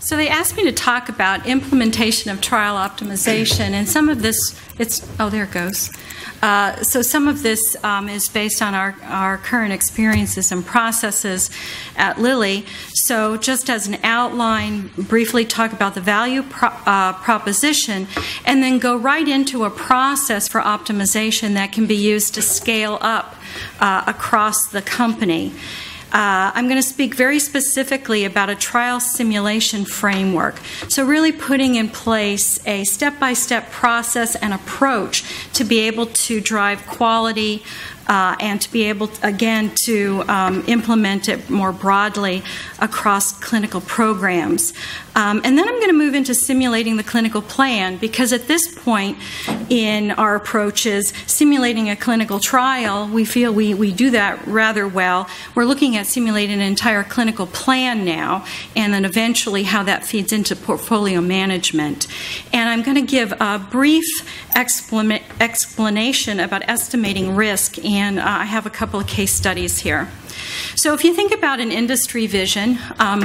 So they asked me to talk about implementation of trial optimization, and some of this, there it goes. So some of this is based on our current experiences and processes at Lilly. So just as an outline, briefly talk about the value proposition, and then go right into a process for optimization that can be used to scale up across the company. I'm going to speak very specifically about a trial simulation framework. So really putting in place a step-by-step process and approach to be able to drive quality and to be able, again, to implement it more broadly across clinical programs. And then I'm going to move into simulating the clinical plan, because at this point in our approaches, simulating a clinical trial, we feel we do that rather well. We're looking at simulating an entire clinical plan now, and then eventually how that feeds into portfolio management. And I'm going to give a brief explanation about estimating risk, and I have a couple of case studies here. So if you think about an industry vision,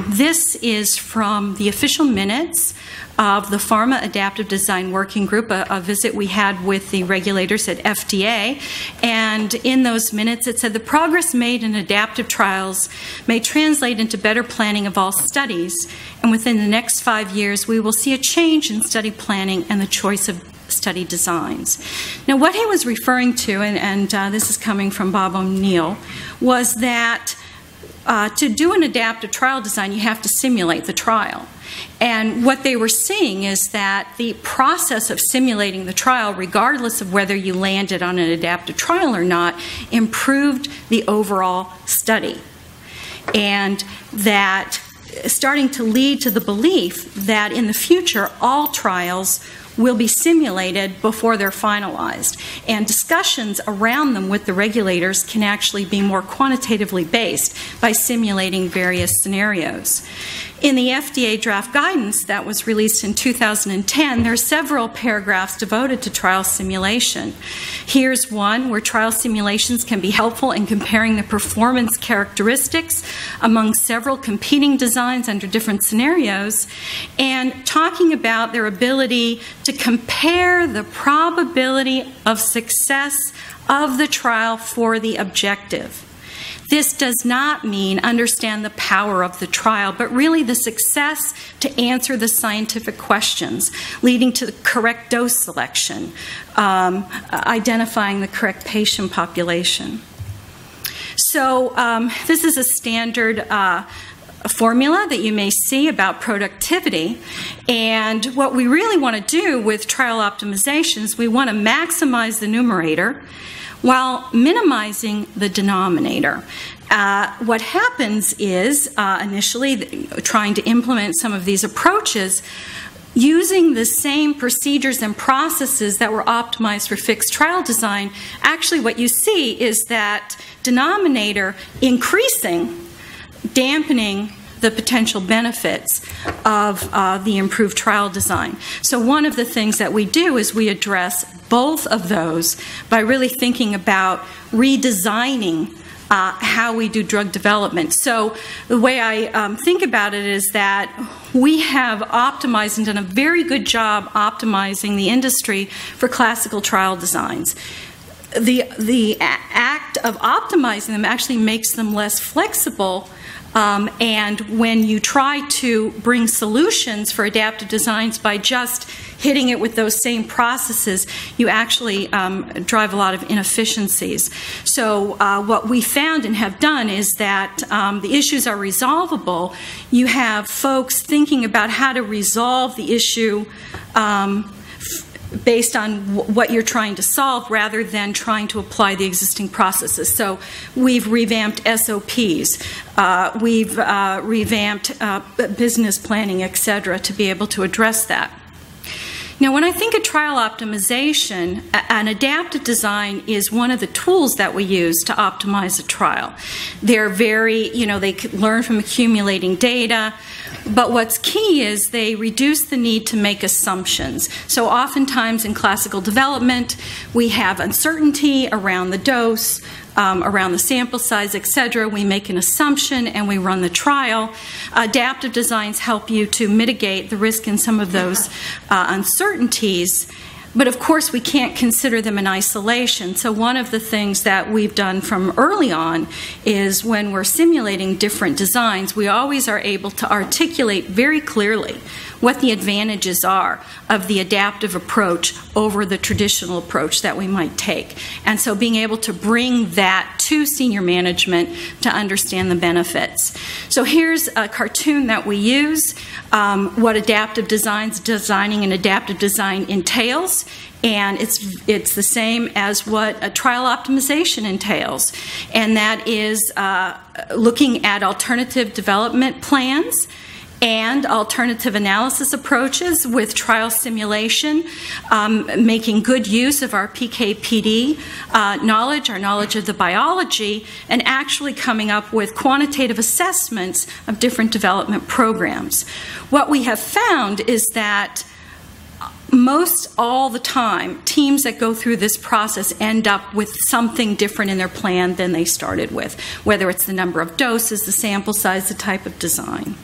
this is from the official minutes of the Pharma Adaptive Design Working Group, a visit we had with the regulators at FDA. And in those minutes it said, the progress made in adaptive trials may translate into better planning of all studies, and within the next 5 years we will see a change in study planning and the choice of study designs. Now, what he was referring to, and this is coming from Bob O'Neill, was that to do an adaptive trial design, you have to simulate the trial. And what they were seeing is that the process of simulating the trial, regardless of whether you landed on an adaptive trial or not, improved the overall study. And that starting to lead to the belief that in the future all trials will be simulated before they're finalized, and discussions around them with the regulators can actually be more quantitatively based by simulating various scenarios. In the FDA draft guidance that was released in 2010, there are several paragraphs devoted to trial simulation. Here's one where trial simulations can be helpful in comparing the performance characteristics among several competing designs under different scenarios, and talking about their ability to compare the probability of success of the trial for the objective. This does not mean understand the power of the trial, but really the success to answer the scientific questions, leading to the correct dose selection, identifying the correct patient population. So this is a standard formula that you may see about productivity, and what we really want to do with trial optimizations, we want to maximize the numerator while minimizing the denominator. What happens is, initially, trying to implement some of these approaches, using the same procedures and processes that were optimized for fixed trial design, actually what you see is that denominator increasing, dampening the potential benefits of the improved trial design. So one of the things that we do is we address both of those by really thinking about redesigning how we do drug development. So the way I think about it is that we have optimized and done a very good job optimizing the industry for classical trial designs. The act of optimizing them actually makes them less flexible, and when you try to bring solutions for adaptive designs by just hitting it with those same processes, you actually drive a lot of inefficiencies. So what we found and have done is that the issues are resolvable. You have folks thinking about how to resolve the issue based on what you're trying to solve rather than trying to apply the existing processes. So we've revamped SOPs, we've revamped business planning, etc., to be able to address that. Now, when I think of trial optimization, an adaptive design is one of the tools that we use to optimize a trial. They're very, they learn from accumulating data. But what's key is they reduce the need to make assumptions. So oftentimes in classical development, we have uncertainty around the dose, around the sample size, etc. We make an assumption and we run the trial. Adaptive designs help you to mitigate the risk in some of those uncertainties. But of course, we can't consider them in isolation. So one of the things that we've done from early on is when we're simulating different designs, we always are able to articulate very clearly what the advantages are of the adaptive approach over the traditional approach that we might take. And so being able to bring that to senior management to understand the benefits. So here's a cartoon that we use, what adaptive designing an adaptive design entails. And it's the same as what a trial optimization entails. And that is looking at alternative development plans and alternative analysis approaches with trial simulation, making good use of our PK/PD knowledge, our knowledge of the biology, and actually coming up with quantitative assessments of different development programs. What we have found is that most all the time, teams that go through this process end up with something different in their plan than they started with, whether it's the number of doses, the sample size, the type of design.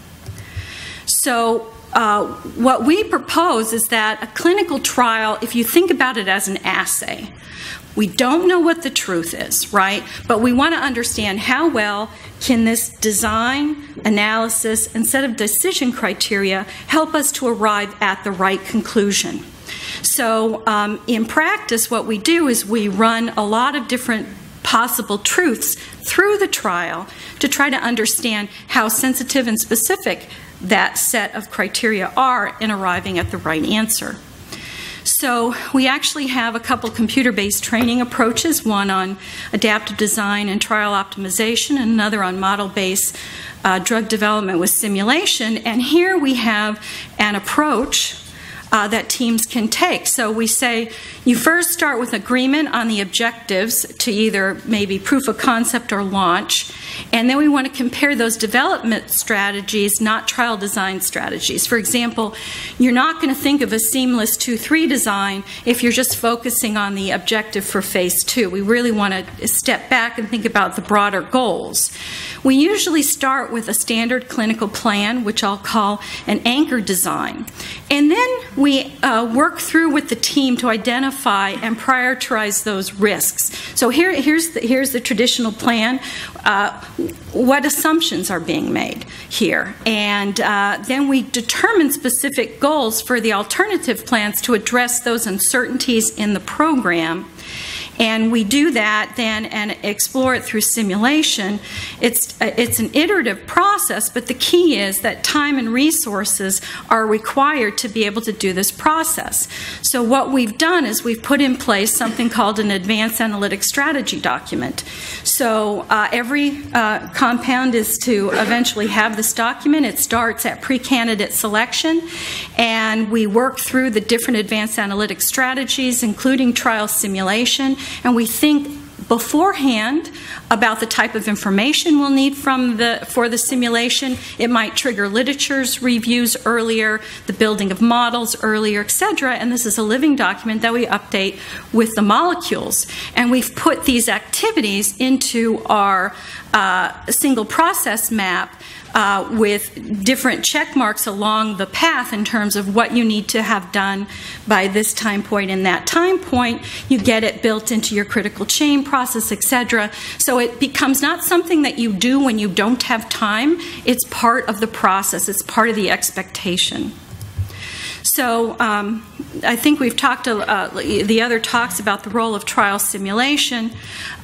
So what we propose is that a clinical trial, if you think about it as an assay, we don't know what the truth is, right? But we want to understand how well can this design, analysis, and set of decision criteria help us to arrive at the right conclusion. So in practice, what we do is we run a lot of different possible truths through the trial to try to understand how sensitive and specific that set of criteria are in arriving at the right answer. So we actually have a couple computer-based training approaches, one on adaptive design and trial optimization, and another on model-based drug development with simulation. And here we have an approach that teams can take. So we say you first start with agreement on the objectives to either maybe proof of concept or launch, and then we want to compare those development strategies, not trial design strategies. For example, you're not going to think of a seamless 2-3 design if you're just focusing on the objective for phase 2. We really want to step back and think about the broader goals. We usually start with a standard clinical plan, which I'll call an anchor design. And then we work through with the team to identify and prioritize those risks. So here's the traditional plan. What assumptions are being made here? And then we determine specific goals for the alternative plans to address those uncertainties in the program. And we do that then and explore it through simulation. It's an iterative process, but the key is that time and resources are required to be able to do this process. So what we've done is we've put in place something called an advanced analytic strategy document. So every compound is to eventually have this document. It starts at pre-candidate selection, and we work through the different advanced analytic strategies, including trial simulation. And we think beforehand about the type of information we'll need for the simulation. It might trigger literature's reviews earlier, the building of models earlier, etc. And this is a living document that we update with the molecules. And we've put these activities into our single process map with different check marks along the path in terms of what you need to have done by this time point and that time point. You get it built into your critical chain process, etc. So it becomes not something that you do when you don't have time. It's part of the process. It's part of the expectation. So I think we've talked the other talks about the role of trial simulation.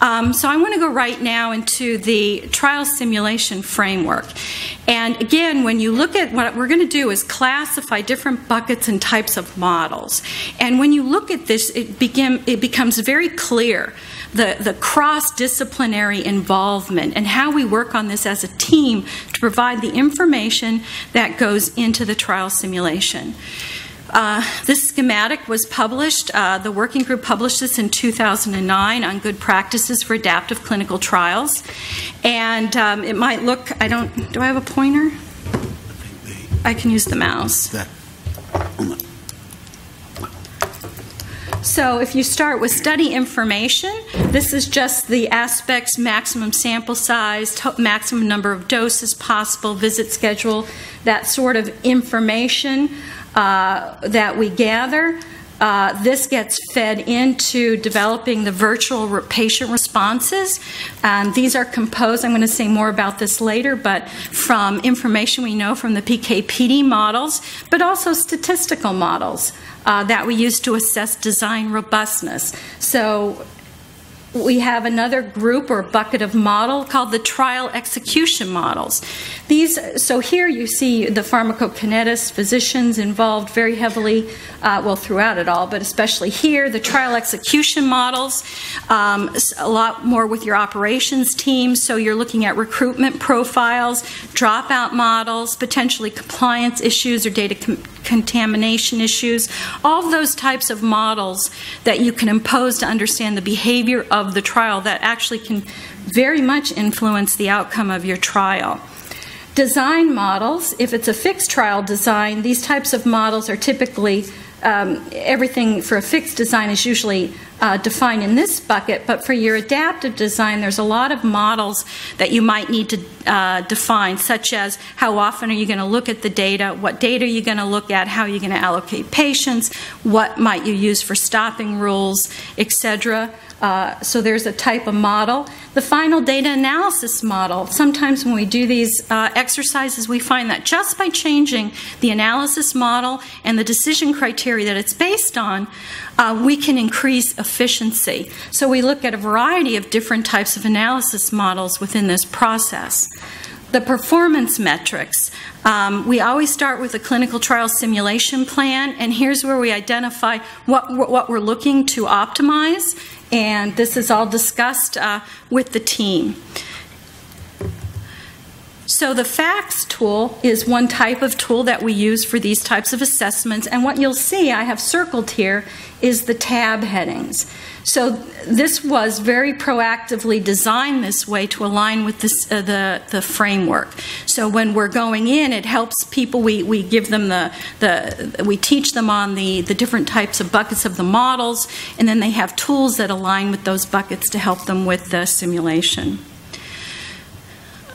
So I want to go right now into the trial simulation framework. And again, when you look at what we're going to do is classify different buckets and types of models. And when you look at this, it becomes very clear the cross-disciplinary involvement and how we work on this as a team to provide the information that goes into the trial simulation. This schematic was published, the working group published this in 2009 on good practices for adaptive clinical trials. And it might look, do I have a pointer? I can use the mouse. So if you start with study information, this is just the aspects: maximum sample size, maximum number of doses possible, visit schedule, that sort of information that we gather. This gets fed into developing the virtual patient responses. These are composed, I'm going to say more about this later, but from information we know from the PK/PD models, but also statistical models that we use to assess design robustness. So we have another group or bucket of model called the trial execution models. So here you see the pharmacokinetists, physicians involved very heavily, well, throughout it all, but especially here, the trial execution models, a lot more with your operations team. So you're looking at recruitment profiles, dropout models, potentially compliance issues or data contamination issues, all those types of models that you can impose to understand the behavior of the trial that actually can very much influence the outcome of your trial. Design models, if it's a fixed trial design, these types of models are typically, everything for a fixed design is usually defined in this bucket, but for your adaptive design, there's a lot of models that you might need to define, such as how often are you going to look at the data, what data are you going to look at, how are you going to allocate patients, what might you use for stopping rules, etc. So there's a type of model. The final data analysis model. Sometimes when we do these exercises, we find that just by changing the analysis model and the decision criteria that it's based on, we can increase efficiency. So we look at a variety of different types of analysis models within this process. The performance metrics. We always start with a clinical trial simulation plan, and here's where we identify what we're looking to optimize, and this is all discussed with the team. So the FACTS tool is one type of tool that we use for these types of assessments, and what you'll see I have circled here is the tab headings. So this was very proactively designed this way to align with this, the framework. So when we're going in, it helps people. We give them we teach them on the different types of buckets of the models, and then they have tools that align with those buckets to help them with the simulation.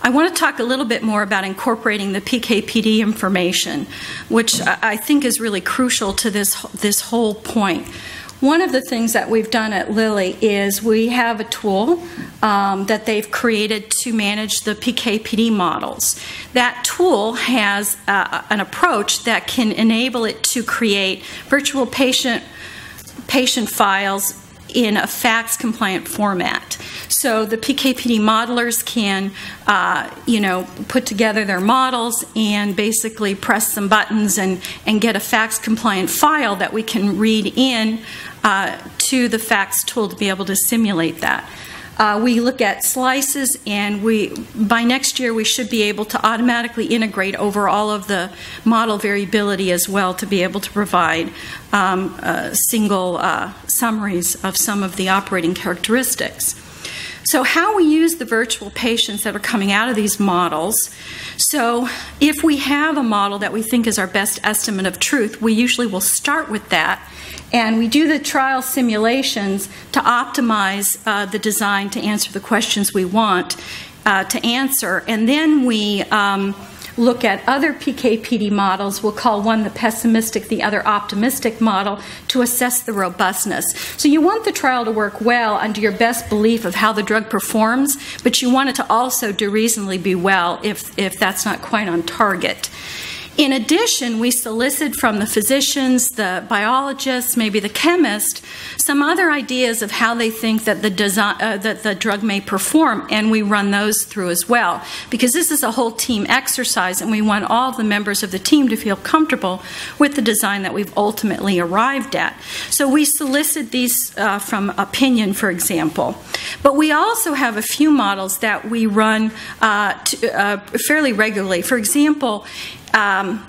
I want to talk a little bit more about incorporating the PK/PD information, which I think is really crucial to this whole point. One of the things that we've done at Lilly is we have a tool that they've created to manage the PK/PD models. That tool has an approach that can enable it to create virtual patient files in a FACTS-compliant format. So the PK/PD modelers can, put together their models and basically press some buttons and get a FACTS-compliant file that we can read in to the FACTS tool to be able to simulate that. We look at slices, and by next year we should be able to automatically integrate over all of the model variability as well to be able to provide single summaries of some of the operating characteristics. So how we use the virtual patients that are coming out of these models. So if we have a model that we think is our best estimate of truth, we usually will start with that, and we do the trial simulations to optimize the design to answer the questions we want to answer. And then we look at other PK/PD models. We'll call one the pessimistic, the other optimistic model, to assess the robustness. So you want the trial to work well under your best belief of how the drug performs, but you want it to also do reasonably be well if that's not quite on target. In addition, we solicit from the physicians, the biologists, maybe the chemist, some other ideas of how they think that the drug may perform, and we run those through as well. Because this is a whole team exercise, and we want all of the members of the team to feel comfortable with the design that we've ultimately arrived at. So we solicit these from opinion, for example. But we also have a few models that we run fairly regularly. For example,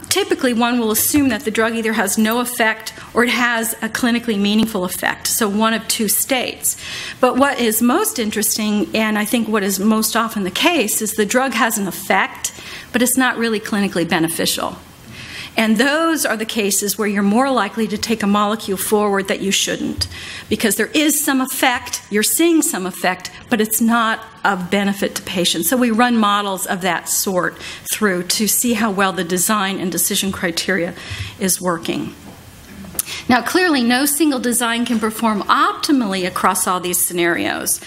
typically one will assume that the drug either has no effect or it has a clinically meaningful effect, so one of two states. But what is most interesting, and I think what is most often the case, is the drug has an effect, but it's not really clinically beneficial. And those are the cases where you're more likely to take a molecule forward that you shouldn't, because there is some effect, you're seeing some effect, but it's not of benefit to patients. So we run models of that sort through to see how well the design and decision criteria is working. Now, clearly, no single design can perform optimally across all these scenarios.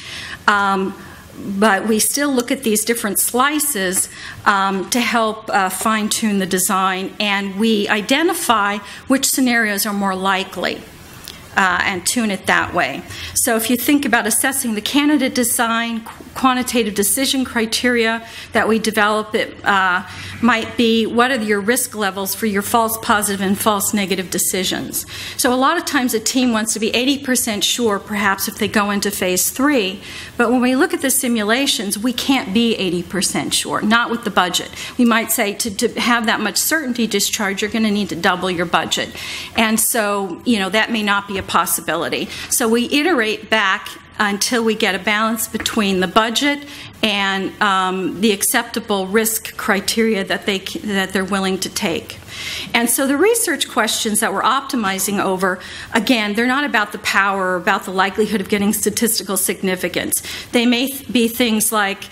But we still look at these different slices to help fine-tune the design, and we identify which scenarios are more likely and tune it that way. So if you think about assessing the candidate design, quantitative decision criteria that we develop, it might be what are your risk levels for your false positive and false negative decisions. So a lot of times a team wants to be 80% sure perhaps if they go into phase 3, but when we look at the simulations, we can't be 80% sure, not with the budget. We might say to have that much certainty discharge, you're going to need to double your budget. And so, you know, that may not be a possibility. So we iterate back until we get a balance between the budget and the acceptable risk criteria that they're willing to take. And so the research questions that we're optimizing over, again, they're not about the power or about the likelihood of getting statistical significance. They may be things like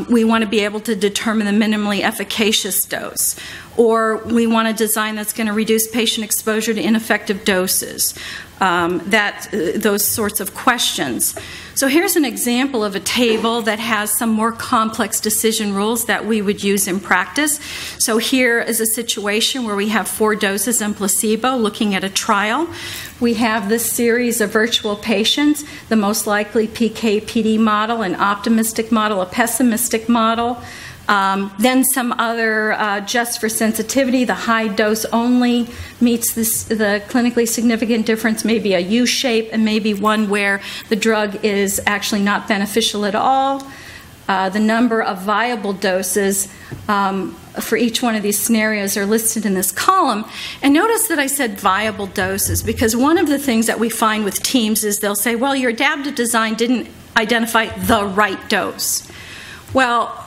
we want to be able to determine the minimally efficacious dose, or we want a design that's going to reduce patient exposure to ineffective doses, those sorts of questions. So here's an example of a table that has some more complex decision rules that we would use in practice. So here is a situation where we have 4 doses and placebo looking at a trial. We have this series of virtual patients, the most likely PK/PD model, an optimistic model, a pessimistic model. Then some other, just for sensitivity, the high dose only meets the clinically significant difference, maybe a U shape, and maybe one where the drug is actually not beneficial at all. The number of viable doses for each one of these scenarios are listed in this column. And notice that I said viable doses, because one of the things that we find with teams is they'll say, well, your adaptive design didn't identify the right dose. Well,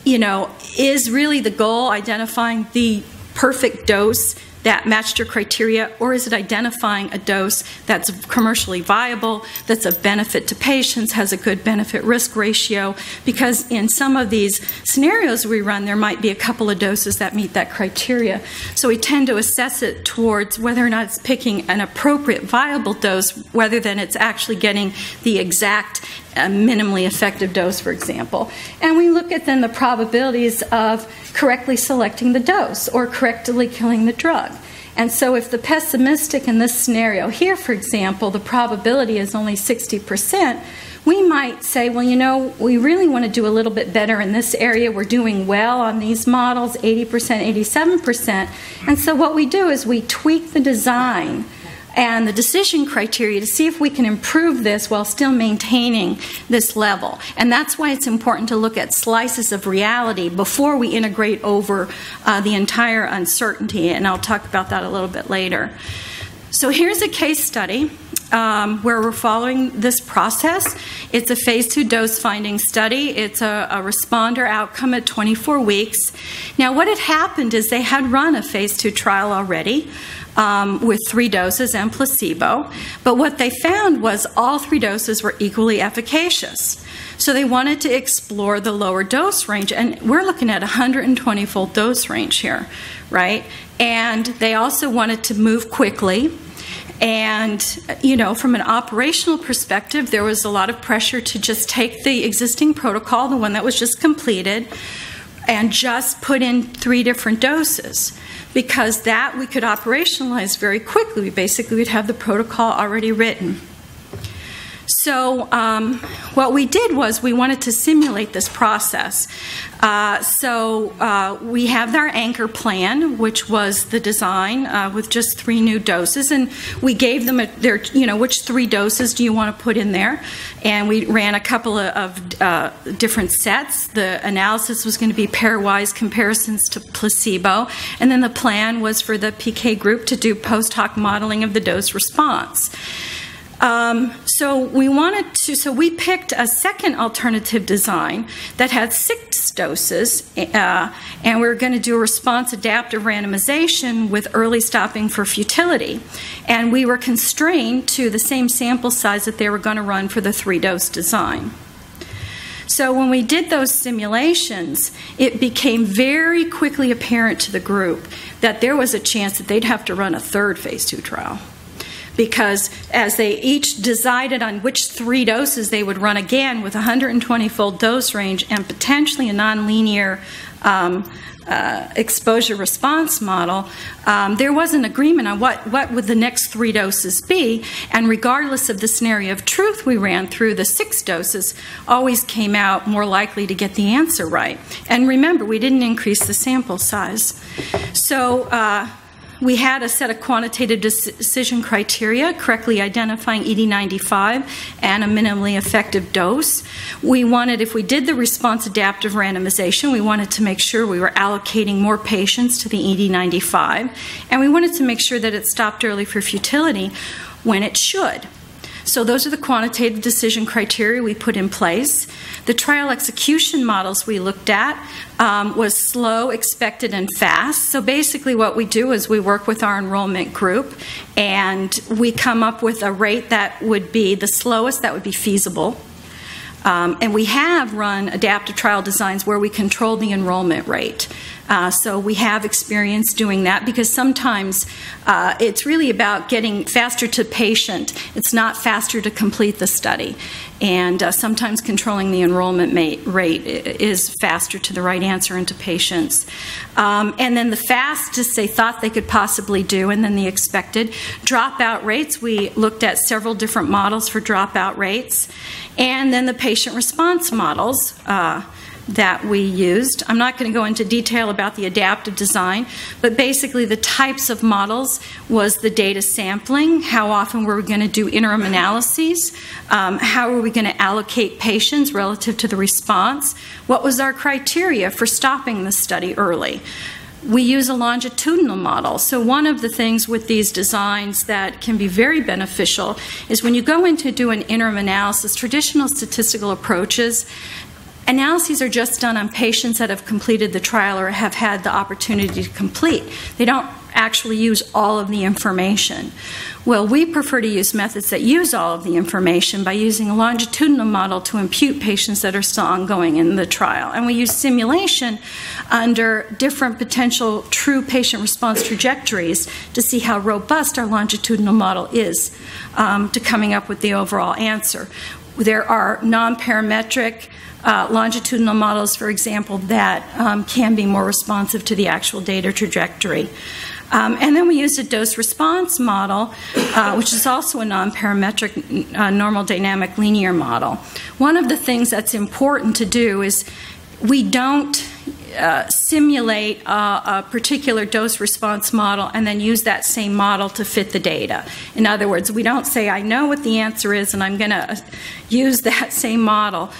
you know, is really the goal identifying the perfect dose that matched your criteria, or is it identifying a dose that's commercially viable, that's of benefit to patients, has a good benefit-risk ratio? Because in some of these scenarios we run, there might be a couple of doses that meet that criteria. So we tend to assess it towards whether or not it's picking an appropriate viable dose, rather than it's actually getting the exact minimally effective dose, for example. And we look at then the probabilities of correctly selecting the dose or correctly killing the drug. And so if the pessimistic in this scenario here, for example, the probability is only 60%, we might say, well, you know, we really want to do a little bit better in this area. We're doing well on these models, 80%, 87%. And so what we do is we tweak the design and the decision criteria to see if we can improve this while still maintaining this level. And that's why it's important to look at slices of reality before we integrate over the entire uncertainty, and I'll talk about that a little bit later. So here's a case study where we're following this process. It's a phase 2 dose finding study. It's a responder outcome at 24 weeks. Now what had happened is they had run a phase 2 trial already with 3 doses and placebo, but what they found was all 3 doses were equally efficacious. So they wanted to explore the lower dose range, and we're looking at 120-fold dose range here, right? And they also wanted to move quickly. And, you know, from an operational perspective, there was a lot of pressure to just take the existing protocol, the one that was just completed, and just put in 3 different doses, because that we could operationalize very quickly. Basically, we'd have the protocol already written. So what we did was we wanted to simulate this process. So we have our anchor plan, which was the design with just 3 new doses, and we gave them their, you know, which 3 doses do you want to put in there? And we ran a couple of different sets. The analysis was going to be pairwise comparisons to placebo, and then the plan was for the PK group to do post hoc modeling of the dose response. So we picked a second alternative design that had 6 doses, and we were going to do a response adaptive randomization with early stopping for futility. And we were constrained to the same sample size that they were going to run for the 3-dose design. So when we did those simulations, it became very quickly apparent to the group that there was a chance that they'd have to run a 3rd phase 2 trial. Because as they each decided on which 3 doses they would run again with a 120-fold dose range and potentially a nonlinear exposure response model, there was an agreement on what would the next 3 doses be, and regardless of the scenario of truth we ran through, the 6 doses always came out more likely to get the answer right. And remember, we didn't increase the sample size. So we had a set of quantitative decision criteria, correctly identifying ED95 and a minimally effective dose. We wanted, if we did the response adaptive randomization, we wanted to make sure we were allocating more patients to the ED95, and we wanted to make sure that it stopped early for futility when it should. So those are the quantitative decision criteria we put in place. The trial execution models we looked at was slow, expected, and fast. So basically what we do is we work with our enrollment group and we come up with a rate that would be the slowest that would be feasible. And we have run adaptive trial designs where we control the enrollment rate. So we have experience doing that because sometimes it's really about getting faster to patient. It's not faster to complete the study. And sometimes controlling the enrollment rate is faster to the right answer and to patients. And then the fastest they thought they could possibly do, and then the expected. Dropout rates, we looked at several different models for dropout rates. And then the patient response models that we used. I'm not going to go into detail about the adaptive design, but basically the types of models was the data sampling, how often were we going to do interim analyses, how were we going to allocate patients relative to the response, what was our criteria for stopping the study early. We use a longitudinal model. So one of the things with these designs that can be very beneficial is when you go in to do an interim analysis, traditional statistical approaches, analyses are just done on patients that have completed the trial or have had the opportunity to complete. They don't actually use all of the information. Well, we prefer to use methods that use all of the information by using a longitudinal model to impute patients that are still ongoing in the trial. And we use simulation under different potential true patient response trajectories to see how robust our longitudinal model is to coming up with the overall answer. There are non-parametric longitudinal models, for example, that can be more responsive to the actual data trajectory. And then we used a dose-response model, which is also a non-parametric normal dynamic linear model. One of the things that's important to do is we don't simulate a particular dose-response model and then use that same model to fit the data. In other words, we don't say, I know what the answer is and I'm going to use that same model.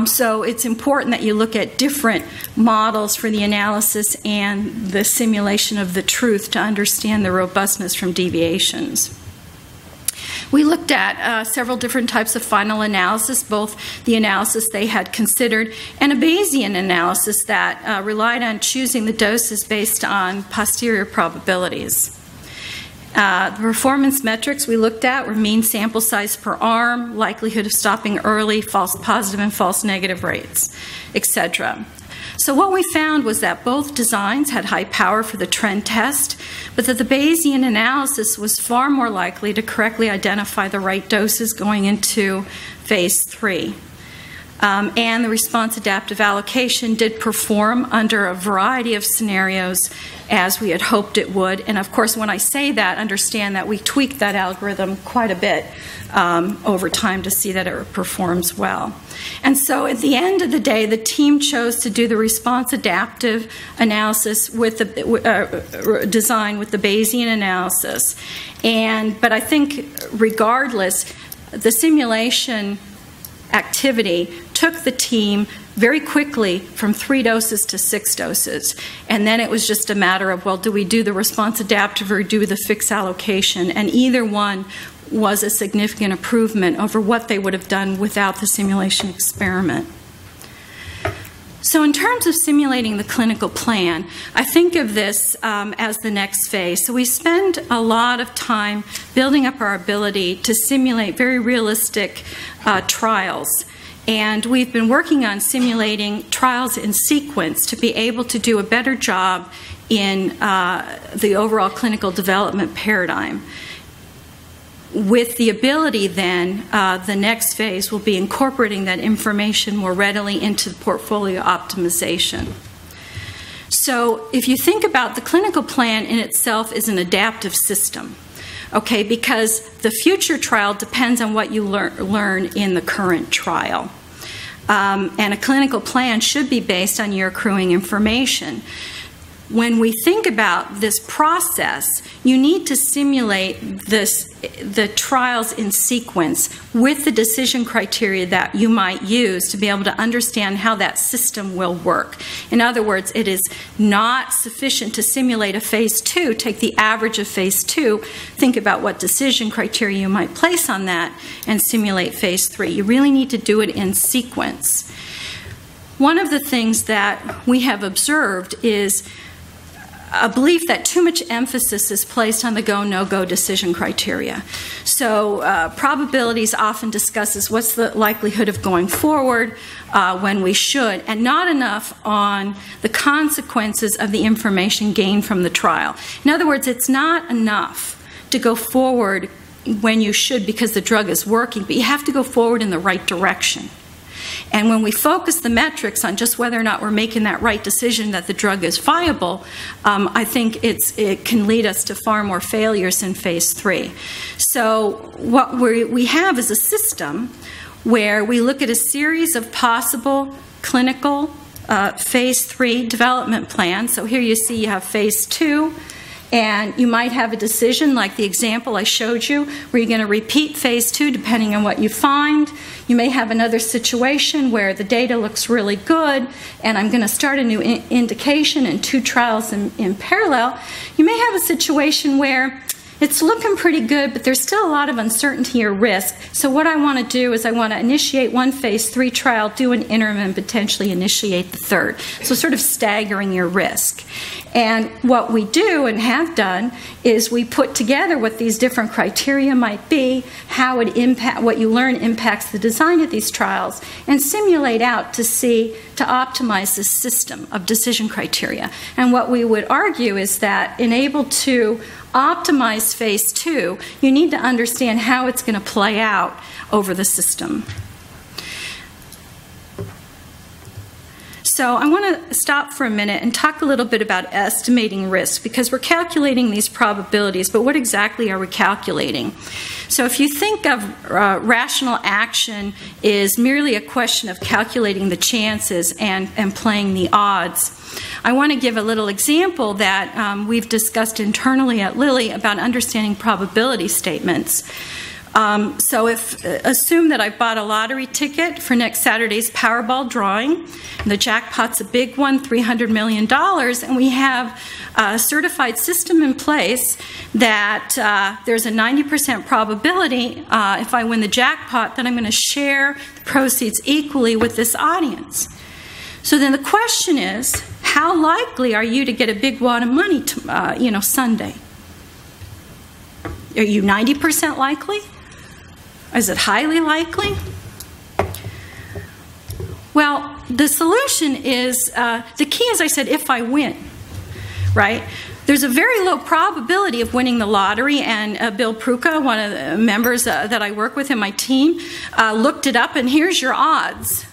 So it's important that you look at different models for the analysis and the simulation of the truth to understand the robustness from deviations. We looked at several different types of final analysis, both the analysis they had considered and a Bayesian analysis that relied on choosing the doses based on posterior probabilities. The performance metrics we looked at were mean sample size per arm, likelihood of stopping early, false positive and false negative rates, etc. So what we found was that both designs had high power for the trend test, but that the Bayesian analysis was far more likely to correctly identify the right doses going into phase 3. And the response adaptive allocation did perform under a variety of scenarios as we had hoped it would. And of course, when I say that, understand that we tweaked that algorithm quite a bit over time to see that it performs well. And so at the end of the day, the team chose to do the response adaptive analysis with the design with the Bayesian analysis. But I think regardless, the simulation activity took the team very quickly from 3 doses to 6 doses. And then it was just a matter of, well, do we do the response adaptive or do the fixed allocation? And either one was a significant improvement over what they would have done without the simulation experiment. So in terms of simulating the clinical plan, I think of this as the next phase. So we spend a lot of time building up our ability to simulate very realistic trials. And we've been working on simulating trials in sequence to be able to do a better job in the overall clinical development paradigm. With the ability then, the next phase will be incorporating that information more readily into portfolio optimization. So if you think about the clinical plan in itself is an adaptive system, okay, because the future trial depends on what you learn in the current trial. And a clinical plan should be based on your accruing information. When we think about this process, you need to simulate the trials in sequence with the decision criteria that you might use to be able to understand how that system will work. In other words, it is not sufficient to simulate a phase 2, take the average of phase 2, think about what decision criteria you might place on that, and simulate phase 3. You really need to do it in sequence. One of the things that we have observed is a belief that too much emphasis is placed on the go, no-go decision criteria. So probabilities often discusses what's the likelihood of going forward when we should, and not enough on the consequences of the information gained from the trial. In other words, it's not enough to go forward when you should because the drug is working, but you have to go forward in the right direction. And when we focus the metrics on just whether or not we're making that right decision that the drug is viable, I think it can lead us to far more failures in phase 3. So what we have is a system where we look at a series of possible clinical phase 3 development plans. So here you see you have phase 2. And you might have a decision like the example I showed you where you're going to repeat phase 2 depending on what you find. You may have another situation where the data looks really good and I'm going to start a new indication and 2 trials in parallel. You may have a situation where it's looking pretty good, but there's still a lot of uncertainty or risk. So what I want to do is I want to initiate one phase 3 trial, do an interim, and potentially initiate the third. So sort of staggering your risk. And what we do and have done is we put together what these different criteria might be, how it what you learn impacts the design of these trials, and simulate out to see, to optimize this system of decision criteria. And what we would argue is that in able to optimize phase 2, you need to understand how it's going to play out over the system. So I want to stop for a minute and talk a little bit about estimating risk, because we're calculating these probabilities, but what exactly are we calculating? So if you think of rational action is merely a question of calculating the chances and playing the odds, I want to give a little example that we've discussed internally at Lilly about understanding probability statements. So assume that I bought a lottery ticket for next Saturday's Powerball drawing. The jackpot's a big one, $300 million, and we have a certified system in place that there's a 90% probability if I win the jackpot that I'm going to share the proceeds equally with this audience. So then the question is, how likely are you to get a big wad of money Sunday? Are you 90% likely? Is it highly likely? Well, the solution is, the key is I said, if I win, right? There's a very low probability of winning the lottery, and Bill Pruka, one of the members that I work with in my team, looked it up, and here's your odds.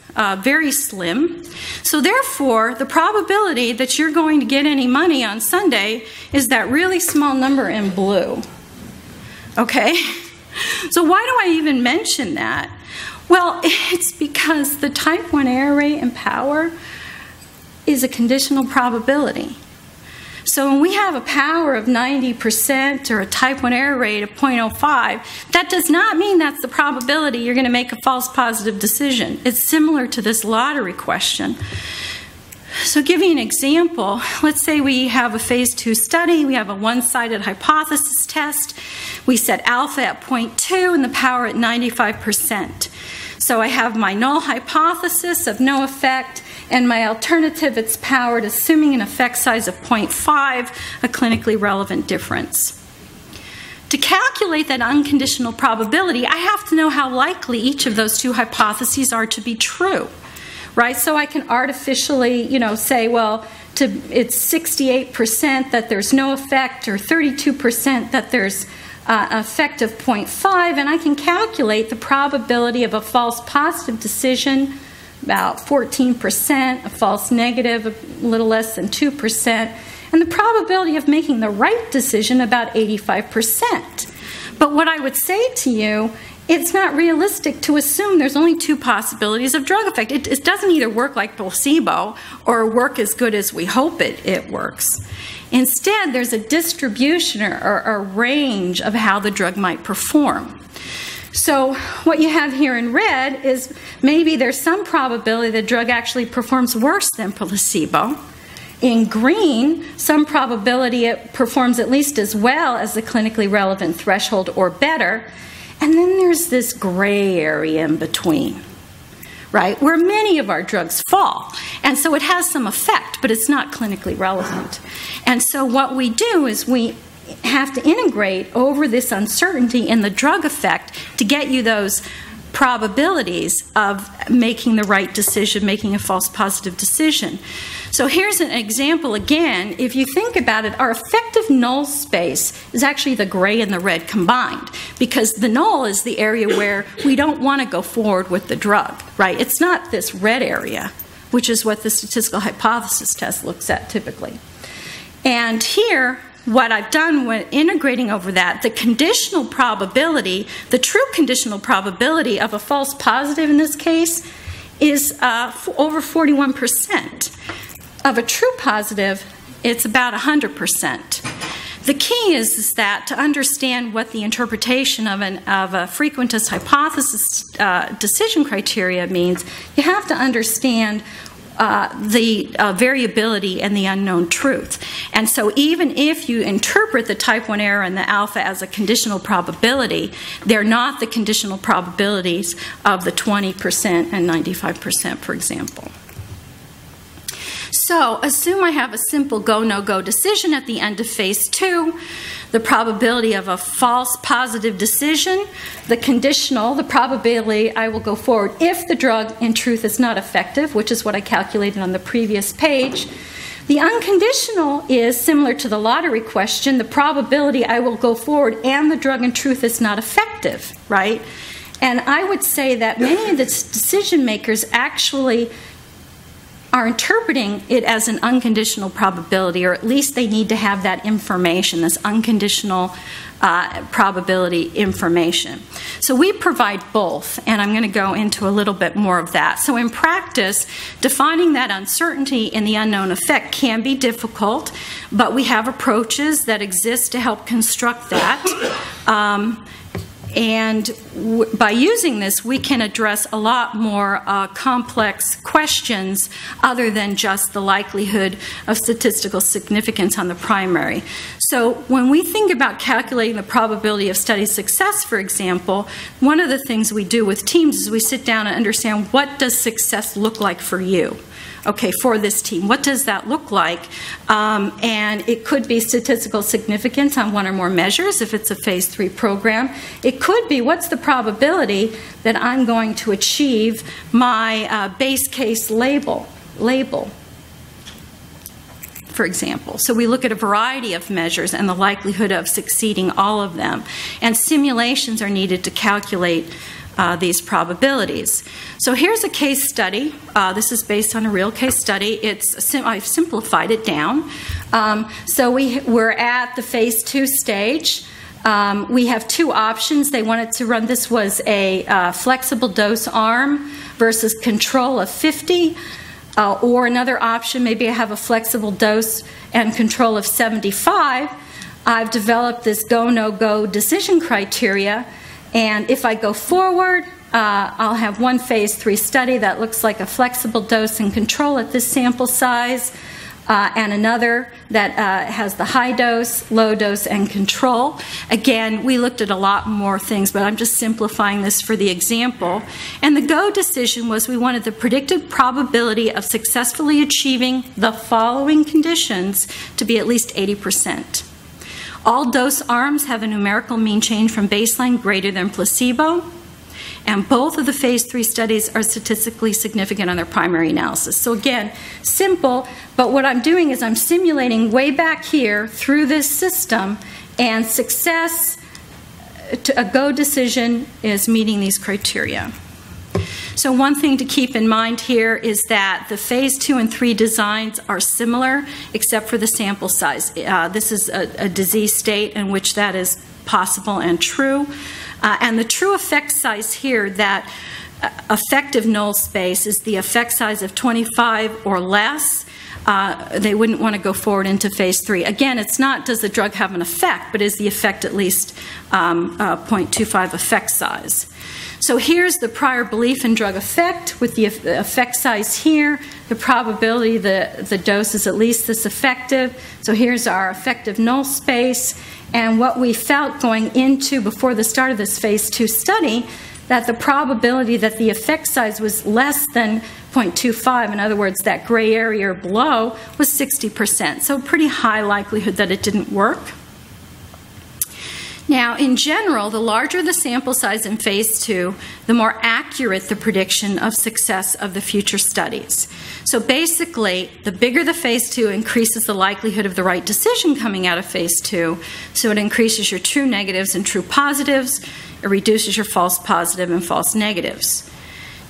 Very slim. So therefore, the probability that you're going to get any money on Sunday is that really small number in blue. Okay? So why do I even mention that? Well, it's because the type 1 error rate in power is a conditional probability. So when we have a power of 90% or a type 1 error rate of 0.05, that does not mean that's the probability you're going to make a false positive decision. It's similar to this lottery question. So give you an example. Let's say we have a phase 2 study. We have a one-sided hypothesis test. We set alpha at 0.2 and the power at 95%. So I have my null hypothesis of no effect, and my alternative, it's powered assuming an effect size of 0.5, a clinically relevant difference. To calculate that unconditional probability, I have to know how likely each of those two hypotheses are to be true, right? So I can artificially, say, well, it's 68% that there's no effect, or 32% that there's an effect of 0.5, and I can calculate the probability of a false positive decision, about 14%, a false negative, a little less than 2%, and the probability of making the right decision, about 85%. But what I would say to you, it's not realistic to assume there's only two possibilities of drug effect. It doesn't either work like placebo or work as good as we hope it works. Instead, there's a distribution or a range of how the drug might perform. So what you have here in red is maybe there's some probability the drug actually performs worse than placebo. In green, some probability it performs at least as well as the clinically relevant threshold or better. And then there's this gray area in between, right, where many of our drugs fall. And so it has some effect, but it's not clinically relevant. And so what we do is we have to integrate over this uncertainty in the drug effect to get you those probabilities of making the right decision, making a false positive decision. So here's an example again. If you think about it, our effective null space is actually the gray and the red combined, because the null is the area where we don't want to go forward with the drug, right? It's not this red area, which is what the statistical hypothesis test looks at typically. And here, what I've done when integrating over that, the conditional probability, the true conditional probability of a false positive in this case is over 41%. Of a true positive, it's about 100%. The key is that to understand what the interpretation of a frequentist hypothesis decision criteria means, you have to understand the variability and the unknown truth. And so even if you interpret the type 1 error and the alpha as a conditional probability, they're not the conditional probabilities of the 20% and 95%, for example. So assume I have a simple go, no-go decision at the end of phase 2. The probability of a false positive decision, the conditional, the probability I will go forward if the drug in truth is not effective, which is what I calculated on the previous page. The unconditional is similar to the lottery question, the probability I will go forward and the drug in truth is not effective, right? And I would say that many of the decision makers actually are interpreting it as an unconditional probability, or at least they need to have that information, this unconditional probability information. So we provide both, and I'm going to go into a little bit more of that. So in practice, defining that uncertainty in the unknown effect can be difficult, but we have approaches that exist to help construct that. And by using this, we can address a lot more complex questions other than just the likelihood of statistical significance on the primary. So when we think about calculating the probability of study success, for example, one of the things we do with teams is we sit down and understand, what does success look like for you? Okay, for this team, what does that look like? And it could be statistical significance on one or more measures if it's a phase 3 program. It could be, what's the probability that I'm going to achieve my base case label, for example. So we look at a variety of measures and the likelihood of succeeding all of them. And simulations are needed to calculate these probabilities. So here's a case study. This is based on a real case study. I've simplified it down. So we're at the phase 2 stage. We have two options. They wanted to run, this was a flexible dose arm versus control of 50. Or another option, maybe I have a flexible dose and control of 75. I've developed this go, no-go decision criteria. And if I go forward, I'll have one phase 3 study that looks like a flexible dose and control at this sample size, and another that has the high dose, low dose, and control. Again, we looked at a lot more things, but I'm just simplifying this for the example. And the go decision was we wanted the predicted probability of successfully achieving the following conditions to be at least 80%. All dose arms have a numerical mean change from baseline greater than placebo, and both of the phase 3 studies are statistically significant on their primary analysis. So again, simple, but what I'm doing is I'm simulating way back here through this system, and success to a go decision is meeting these criteria. So one thing to keep in mind here is that the phase 2 and 3 designs are similar except for the sample size. This is a disease state in which that is possible and true. And the true effect size here, that effective null space, is the effect size of 25 or less. They wouldn't want to go forward into phase 3. Again, it's not does the drug have an effect, but is the effect at least 0.25 effect size. So here's the prior belief in drug effect with the effect size here, the probability the dose is at least this effective. So here's our effective null space. And what we felt going into before the start of this phase 2 study, that the probability that the effect size was less than 0.25, in other words, that gray area or below, was 60%. So pretty high likelihood that it didn't work. Now, in general, the larger the sample size in phase 2, the more accurate the prediction of success of the future studies. So basically, the bigger the phase 2 increases the likelihood of the right decision coming out of phase 2. So it increases your true negatives and true positives. It reduces your false positive and false negatives.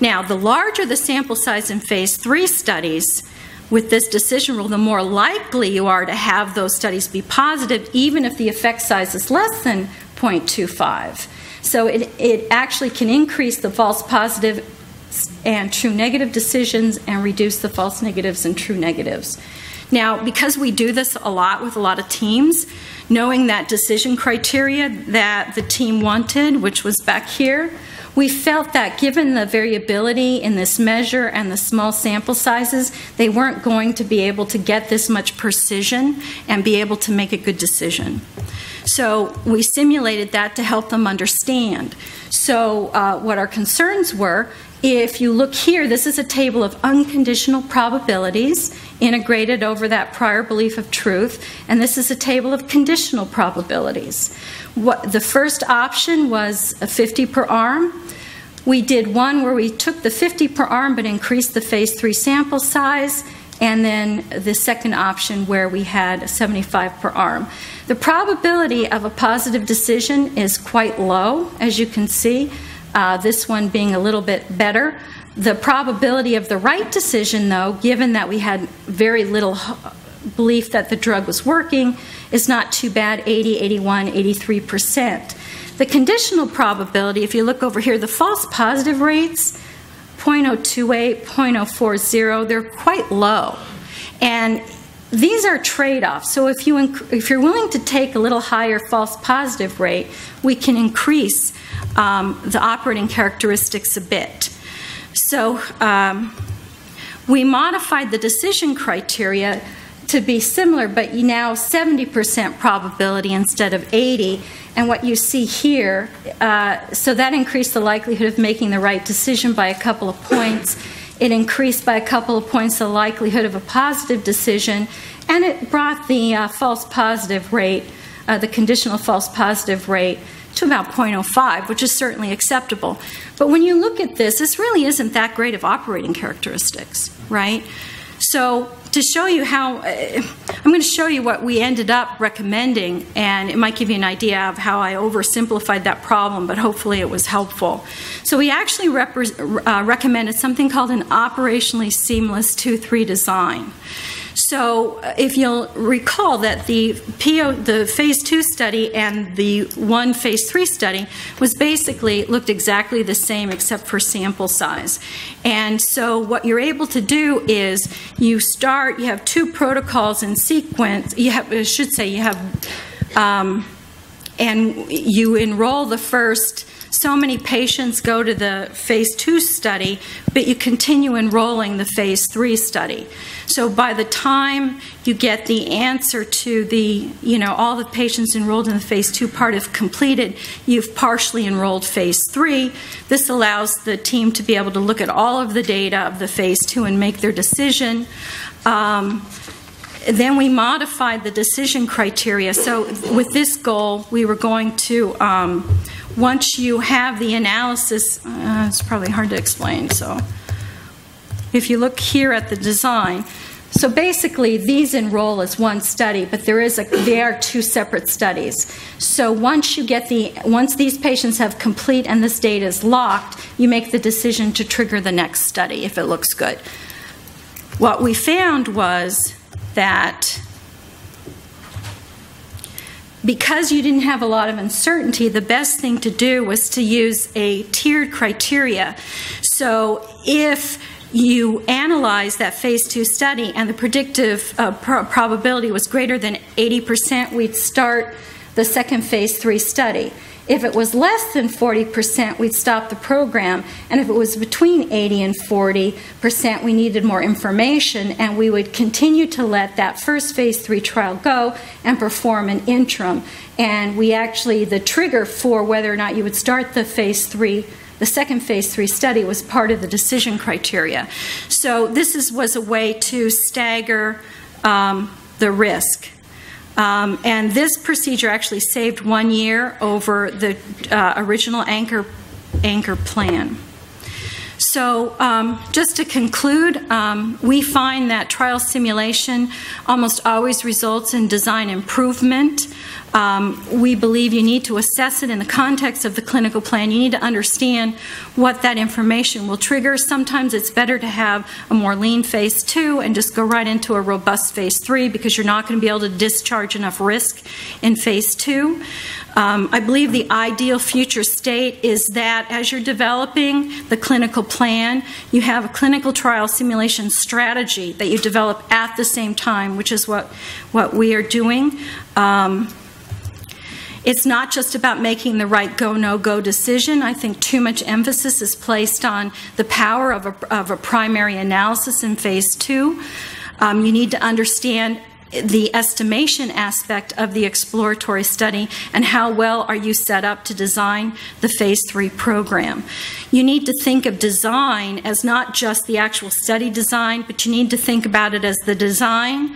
Now, the larger the sample size in phase 3 studies, with this decision rule, the more likely you are to have those studies be positive, even if the effect size is less than 0.25. So it actually can increase the false positive and true negative decisions and reduce the false negatives and true negatives. Now, because we do this a lot with a lot of teams, knowing that decision criteria that the team wanted, which was back here, we felt that given the variability in this measure and the small sample sizes, they weren't going to be able to get this much precision and be able to make a good decision. So we simulated that to help them understand. So what our concerns were, if you look here, this is a table of unconditional probabilities integrated over that prior belief of truth, and this is a table of conditional probabilities. The first option was a 50 per arm. We did one where we took the 50 per arm but increased the phase 3 sample size, and then the second option where we had 75 per arm. The probability of a positive decision is quite low, as you can see, this one being a little bit better. The probability of the right decision, though, given that we had very little belief that the drug was working, is not too bad, 80, 81, 83%. The conditional probability, if you look over here, the false positive rates, 0.028, 0.040, they're quite low. And these are trade-offs. So if you're willing to take a little higher false positive rate, we can increase the operating characteristics a bit. So we modified the decision criteria to be similar, but now 70% probability instead of 80. And what you see here, so that increased the likelihood of making the right decision by a couple of points. It increased by a couple of points the likelihood of a positive decision, and it brought the false positive rate, the conditional false positive rate, to about 0.05, which is certainly acceptable. But when you look at this, this really isn't that great of operating characteristics, right? So to show you how, I'm going to show you what we ended up recommending, and it might give you an idea of how I oversimplified that problem, but hopefully it was helpful. So we actually recommended something called an operationally seamless 2-3 design. So if you'll recall that the phase 2 study and the one phase 3 study was basically looked exactly the same except for sample size. And so what you're able to do is you have 2 protocols in sequence. And you enroll the first so many patients go to the phase 2 study, but you continue enrolling the phase 3 study. So by the time you get the answer to the, all the patients enrolled in the phase 2 part have completed, you've partially enrolled phase 3. This allows the team to be able to look at all of the data of the phase 2 and make their decision. Then we modified the decision criteria. So with this goal, we were going to, once you have the analysis, it's probably hard to explain. So if you look here at the design, so basically these enroll as one study, but they are two separate studies. So once these patients have complete and this data is locked, you make the decision to trigger the next study if it looks good. What we found was that because you didn't have a lot of uncertainty, the best thing to do was to use a tiered criteria. So if you analyze that phase 2 study and the predictive probability was greater than 80%, we'd start the second phase 3 study. If it was less than 40%, we'd stop the program. And if it was between 80 and 40%, we needed more information, and we would continue to let that first phase 3 trial go and perform an interim. And the trigger for whether or not you would start the phase 3, the second phase 3 study, was part of the decision criteria. So this was a way to stagger the risk. And this procedure actually saved 1 year over the original anchor plan. So just to conclude, we find that trial simulation almost always results in design improvement. We believe you need to assess it in the context of the clinical plan. You need to understand what that information will trigger. Sometimes it's better to have a more lean phase 2 and just go right into a robust phase 3 because you're not going to be able to discharge enough risk in phase 2. I believe the ideal future state is that as you're developing the clinical plan, you have a clinical trial simulation strategy that you develop at the same time, which is what we are doing. It's not just about making the right go, no-go decision. I think too much emphasis is placed on the power of a primary analysis in phase 2. You need to understand the estimation aspect of the exploratory study and how well are you set up to design the phase 3 program. You need to think of design as not just the actual study design, but you need to think about it as the design,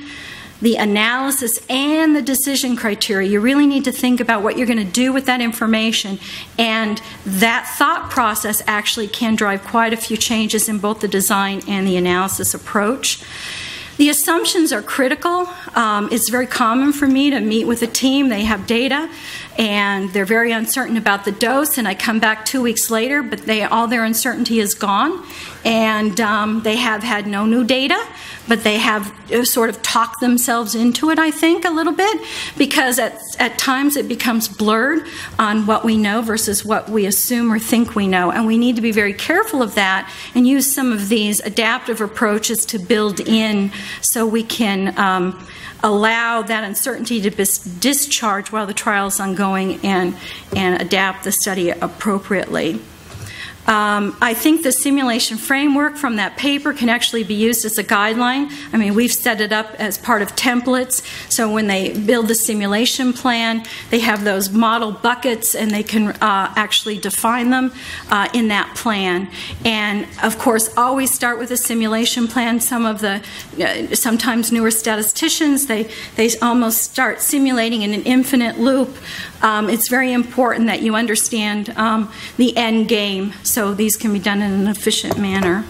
the analysis, and the decision criteria. You really need to think about what you're going to do with that information, and that thought process actually can drive quite a few changes in both the design and the analysis approach. The assumptions are critical. It's very common for me to meet with a team. They have data, and they're very uncertain about the dose, and I come back 2 weeks later, but all their uncertainty is gone, and they have had no new data, but they have sort of talked themselves into it, I think, a little bit, because at times it becomes blurred on what we know versus what we assume or think we know, and we need to be very careful of that and use some of these adaptive approaches to build in so we can allow that uncertainty to be discharged while the trial is ongoing and adapt the study appropriately. I think the simulation framework from that paper can actually be used as a guideline. I mean, we've set it up as part of templates, so when they build the simulation plan, they have those model buckets and they can actually define them in that plan. And of course, always start with a simulation plan. Some of the sometimes newer statisticians, they almost start simulating in an infinite loop. It's very important that you understand the end game, so these can be done in an efficient manner.